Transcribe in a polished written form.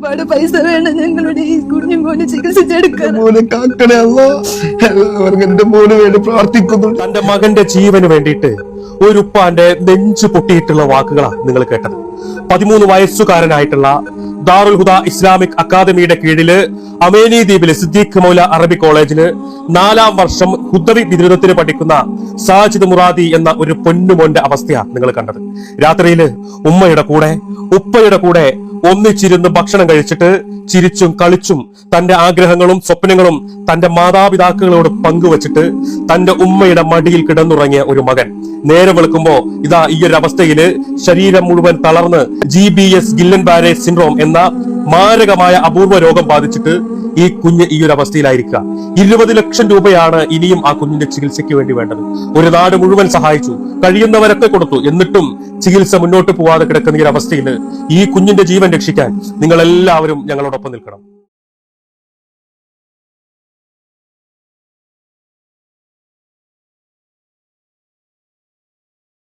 ഒരുപാട് പൈസ വേണം ഞങ്ങളുടെ ഈ കുഞ്ഞു മോനെ ചികിത്സിച്ചെടുക്കാൻ. എന്റെ മോന് വേണ്ടി പ്രാർത്ഥിക്കുന്നു. തന്റെ മകന്റെ ജീവന് വേണ്ടിയിട്ട് ഒരു ഉപ്പാന്റെ നെഞ്ചു പൊട്ടിയിട്ടുള്ള വാക്കുകളാണ് നിങ്ങൾ കേട്ടത്. 13 വയസ്സുകാരനായിട്ടുള്ള ദാറുൽ ഹുദ ഇസ്ലാമിക് അക്കാദമിയുടെ കീഴില് അമേനി ദ്വീപിലെ സിദ്ദീഖ് മൗല അറബി കോളേജില് 4ാം വർഷം ഹുദവി ബിരുദത്തിന് പഠിക്കുന്ന സാജിദ് മുറാദി എന്ന ഒരു പൊന്നുമോന്റെ അവസ്ഥയാണ് നിങ്ങൾ കണ്ടത്. രാത്രിയില് ഉമ്മയുടെ കൂടെ ഉപ്പയുടെ കൂടെ ഒന്നിച്ചിരുന്ന് ഭക്ഷണം കഴിച്ചിട്ട് ചിരിച്ചും കളിച്ചും തന്റെ ആഗ്രഹങ്ങളും സ്വപ്നങ്ങളും തന്റെ മാതാപിതാക്കളോട് പങ്കുവച്ചിട്ട് തന്റെ ഉമ്മയുടെ മടിയിൽ കിടന്നുറങ്ങിയ ഒരു മകൻ നേരെ വെളുക്കുമ്പോ ഇതാ ഈ ഒരു അവസ്ഥയില് ശരീരം മുഴുവൻ തളർന്ന് GBS ഗില്ലൻ ബാരെ സിൻഡ്രോം എന്ന മാരകമായ അപൂർവ രോഗം ബാധിച്ചിട്ട് ഈ കുഞ്ഞ് ഈ ഒരു അവസ്ഥയിലായിരിക്കുക. 20 ലക്ഷം രൂപയാണ് ഇനിയും ആ കുഞ്ഞിന്റെ ചികിത്സയ്ക്ക് വേണ്ടി വേണ്ടത്. ഒരു നാട് മുഴുവൻ സഹായിച്ചു, കഴിയുന്നവരൊക്കെ കൊടുത്തു. എന്നിട്ടും ചികിത്സ മുന്നോട്ട് പോവാതെ കിടക്കുന്ന ഈ അവസ്ഥയിൽ ഈ കുഞ്ഞിന്റെ ജീവൻ രക്ഷിക്കാൻ നിങ്ങൾ എല്ലാവരും ഞങ്ങളോടൊപ്പം നിൽക്കണം.